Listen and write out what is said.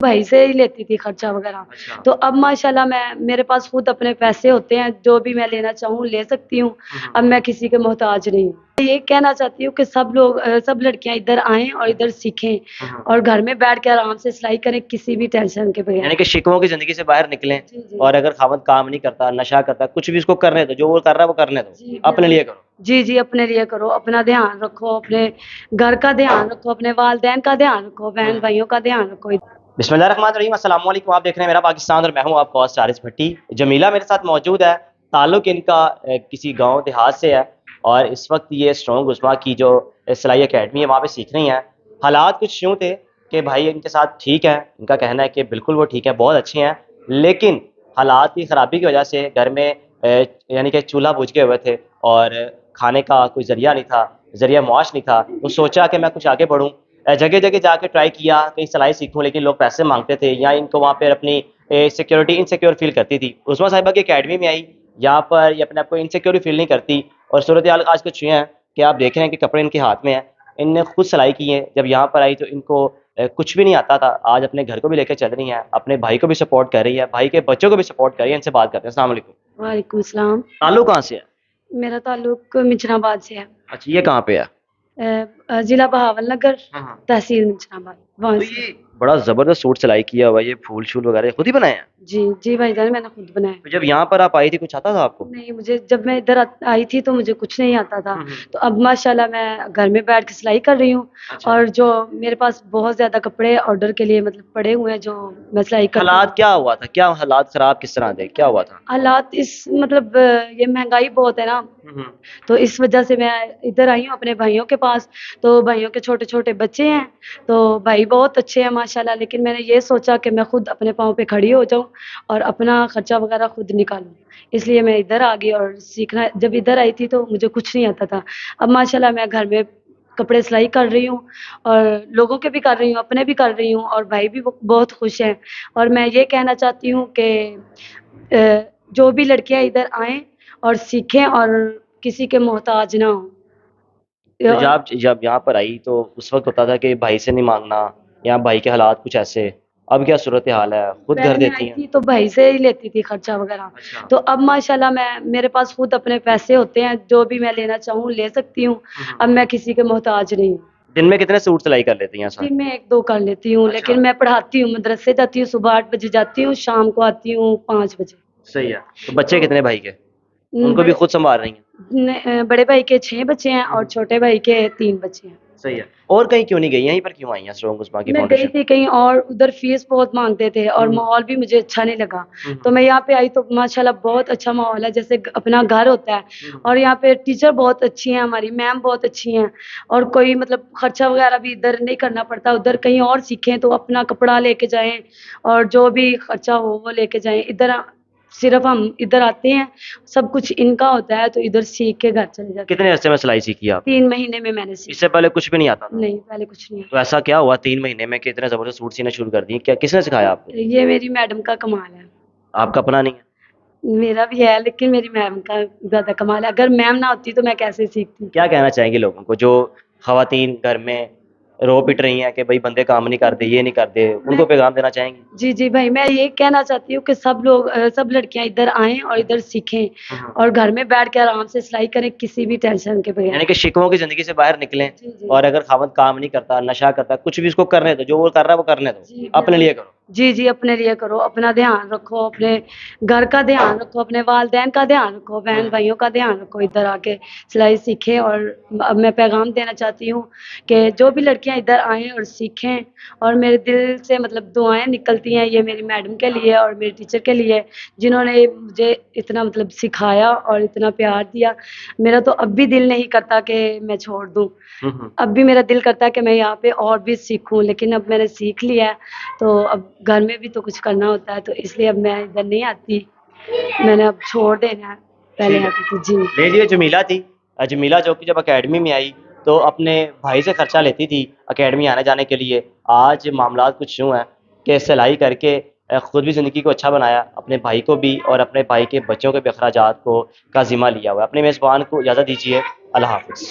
भाई से ही लेती थी खर्चा वगैरह। अच्छा। तो अब माशाल्लाह मेरे पास खुद अपने पैसे होते हैं, जो भी मैं लेना चाहूँ ले सकती हूँ। अब मैं किसी के मोहताज नहीं हूँ। ये कहना चाहती हूँ कि सब लड़कियां इधर आएं और इधर सीखें और घर में बैठ के आराम से सिलाई करें, किसी भी टेंशन के बगैर। यानी कि शिकवों की जिंदगी से बाहर निकलें। जी जी और अगर खावत काम नहीं करता, नशा करता, कुछ भी उसको करने दो, जो वो कर रहा है वो करने दो, जी अपने लिए करो। जी जी, अपने लिए करो, अपना ध्यान रखो, अपने घर का ध्यान रखो, अपने वालदैन का ध्यान रखो, बहन भाइयों का ध्यान रखो। बिस्मिल्लाहिर्रहमानिर्रहीम, अस्सलाम वालेकुम। आप देख रहे हैं मेरा पाकिस्तान और मैं हूं आपका होस्ट हारिस भट्टी। जमीला मेरे साथ मौजूद है। ताल्लुक इनका किसी गांव देहात से है और इस वक्त ये स्ट्रॉन्ग उस्मा की जो सिलाई एकेडमी है वहाँ पे सीख रही हैं। हालात कुछ यूँ थे कि भाई इनके साथ ठीक है, इनका कहना है कि बिल्कुल वो ठीक है, बहुत अच्छे हैं, लेकिन हालात की ख़राबी की वजह से घर में यानी कि चूल्हा बुझ गए हुए थे और खाने का कोई ज़रिया नहीं था, ज़रिया मुआश नहीं था। तो सोचा कि मैं कुछ आगे बढ़ूँ, जगह जगह जाके ट्राई किया कहीं सिलाई सीखूं, लेकिन लोग पैसे मांगते थे या इनको वहाँ पर अपनी सिक्योरिटी इनसिक्योर फील करती थी। उस्मा साहिबा की अकेडमी में आई, यहाँ पर ये अपने आप को इनसिक्योर फील नहीं करती। और सूरत हाल आज कुछ ये है कि आप देख रहे हैं कि कपड़े इनके हाथ में है, इनने खुद सिलाई की है। जब यहाँ पर आई तो इनको कुछ भी नहीं आता था, आज अपने घर को भी लेकर चल रही है, अपने भाई को भी सपोर्ट कर रही है, भाई के बच्चों को भी सपोर्ट कर रही है। इनसे बात करते हैं। अस्सलाम वालेकुम। वालेकुम सलाम। ताल्लुक कहाँ से है? मेरा ताल्लुक मिचनाबाद से है। अच्छा, ये कहाँ पे है? जिला बहावल नगर, हाँ। तहसील मिचनाबाद, वहाँ तो से। ये बड़ा जबरदस्त सूट सिलाई किया हुआ है, ये फूल शूल वगैरह खुद ही बनाए हैं? जी जी भाईजान, मैंने खुद बनाया। तो जब यहाँ पर आप आई थी कुछ आता था आपको? नहीं, मुझे जब मैं इधर आई थी तो मुझे कुछ नहीं आता था। हम्म। तो अब माशाल्लाह मैं घर में बैठ के सिलाई कर रही हूँ। अच्छा। और जो मेरे पास बहुत ज़्यादा कपड़े ऑर्डर के लिए मतलब पड़े हुए हैं, जो मैं सिलाई करती हालात हूँ। क्या हुआ था, क्या हालात खराब किस तरह थे, क्या हुआ था? हालात इस मतलब ये महंगाई बहुत है ना, तो इस वजह से मैं इधर आई हूँ अपने भाइयों के पास। तो भाइयों के छोटे छोटे बच्चे हैं, तो भाई बहुत अच्छे हैं माशाल्लाह, लेकिन मैंने ये सोचा कि मैं खुद अपने पाँव पे खड़ी हो जाऊँ और अपना खर्चा वगैरह खुद निकालूँ। इसलिए मैं इधर आ गई और सीखना। जब इधर आई थी तो मुझे कुछ नहीं आता था। अब माशाल्लाह मैं घर में कपड़े सिलाई कर रही हूँ और लोगों के भी कर रही हूँ, अपने भी कर रही हूँ, और भाई भी बहुत खुश हैं। और मैं ये कहना चाहती हूँ कि जो भी लड़कियां इधर आएं और सीखें और किसी के मोहताज ना हो। तो जब जब यहाँ पर आई तो उस वक्त होता था कि भाई से नहीं मांगना, या भाई के हालात कुछ ऐसे, अब क्या सूरत हाल है, खुद घर पहले मैं देती आई हैं? थी तो भाई से ही लेती थी खर्चा वगैरह। अच्छा। तो अब माशाल्लाह मेरे पास खुद अपने पैसे होते हैं, जो भी मैं लेना चाहूँ ले सकती हूँ। अब मैं किसी के मोहताज नहीं हूँ। दिन में कितने सूट सिलाई कर लेती हैं सर? दिन में 1-2 कर लेती हूँ। अच्छा। लेकिन मैं पढ़ाती हूँ, मदरसे जाती हूँ, सुबह 8 बजे जाती हूँ, शाम को आती हूँ 5 बजे। सही है। तो बच्चे कितने भाई के? उनको भी बड़े खुद संभाल रही हैं? बड़े भाई के 6 बच्चे हैं और छोटे भाई के 3 बच्चे हैं। सही है। और कहीं क्यों नहीं गई, यहीं पर क्यों आई हैं स्ट्रॉन्ग उस्मा की मैं गई फाउंडेशन? थी कहीं और, उधर फीस बहुत मांगते थे और माहौल भी मुझे अच्छा नहीं लगा। तो मैं यहाँ पे आई तो माशाल्लाह बहुत अच्छा माहौल है, जैसे अपना घर होता है। और यहाँ पे टीचर बहुत अच्छी हैं, हमारी मैम बहुत अच्छी हैं, और कोई मतलब खर्चा वगैरह भी इधर नहीं करना पड़ता। उधर कहीं और सीखें तो अपना कपड़ा लेके जाएं और जो भी खर्चा हो वो लेके जाएं। इधर सिर्फ हम इधर आते हैं, सब कुछ इनका होता है, तो इधर सीख के घर चले जाते हैं। कितने अरसे में सिलाई सीखी आप? 3 महीने में मैंने सीखा। इससे पहले कुछ भी नहीं आता था? नहीं, पहले कुछ नहीं। तो ऐसा क्या हुआ 3 महीने में कि इतने जबरदस्त सूट सीने शुरू कर दिए, क्या किसने सिखाया आपको? ये मेरी मैडम का कमाल है। आपका अपना नहीं है? मेरा भी है, लेकिन मेरी मैम का ज़्यादा कमाल है। अगर मैम ना होती तो मैं कैसे सीखती। क्या कहना चाहेंगे लोगों को जो खवातीन घर में रो पिट रही हैं कि भाई बंदे काम नहीं करते, ये नहीं करते, उनको पैगाम देना चाहेंगे? जी जी भाई, मैं ये कहना चाहती हूँ कि सब लड़कियां इधर आएं और इधर सीखें और घर में बैठ के आराम से सिलाई करें, किसी भी टेंशन के बगैर। यानी कि शिकवों की जिंदगी से बाहर निकलें। जी जी और अगर खावत काम नहीं करता, नशा करता, कुछ भी उसको करने दो, जो वो कर रहा है वो करने दो, जी अपने लिए करो। जी जी, अपने लिए करो, अपना ध्यान रखो, अपने घर का ध्यान रखो, अपने वालदैन का ध्यान रखो, बहन भाइयों का ध्यान रखो। इधर आके सिलाई सीखें। और अब मैं पैगाम देना चाहती हूँ कि जो भी लड़कियां इधर आएं और सीखें। और मेरे दिल से मतलब दुआएं निकलती हैं ये मेरी मैडम के लिए और मेरे टीचर के लिए, जिन्होंने मुझे इतना मतलब सिखाया और इतना प्यार दिया। मेरा तो अब भी दिल नहीं करता कि मैं छोड़ दूँ। अब भी मेरा दिल करता है कि मैं यहाँ पे और भी सीखूं, लेकिन अब मैंने सीख लिया है, तो अब घर में भी तो कुछ करना होता है, तो इसलिए अब मैं इधर नहीं आती। मैंने अब छोड़ देना है, पहले आती थी। जी ले लिए जमीला थी। जमीला जो कि जब अकेडमी में आई तो अपने भाई से खर्चा लेती थी अकेडमी आने जाने के लिए। आज मामला कुछ यूँ हैं कि सिलाई करके खुद भी ज़िंदगी को अच्छा बनाया, अपने भाई को भी और अपने भाई के बच्चों के भी अखराजात को का ज़िम्मा लिया हुआ है। अपने मेज़बान को इजाज़त दीजिए। अल्लाह हाफ़िज़।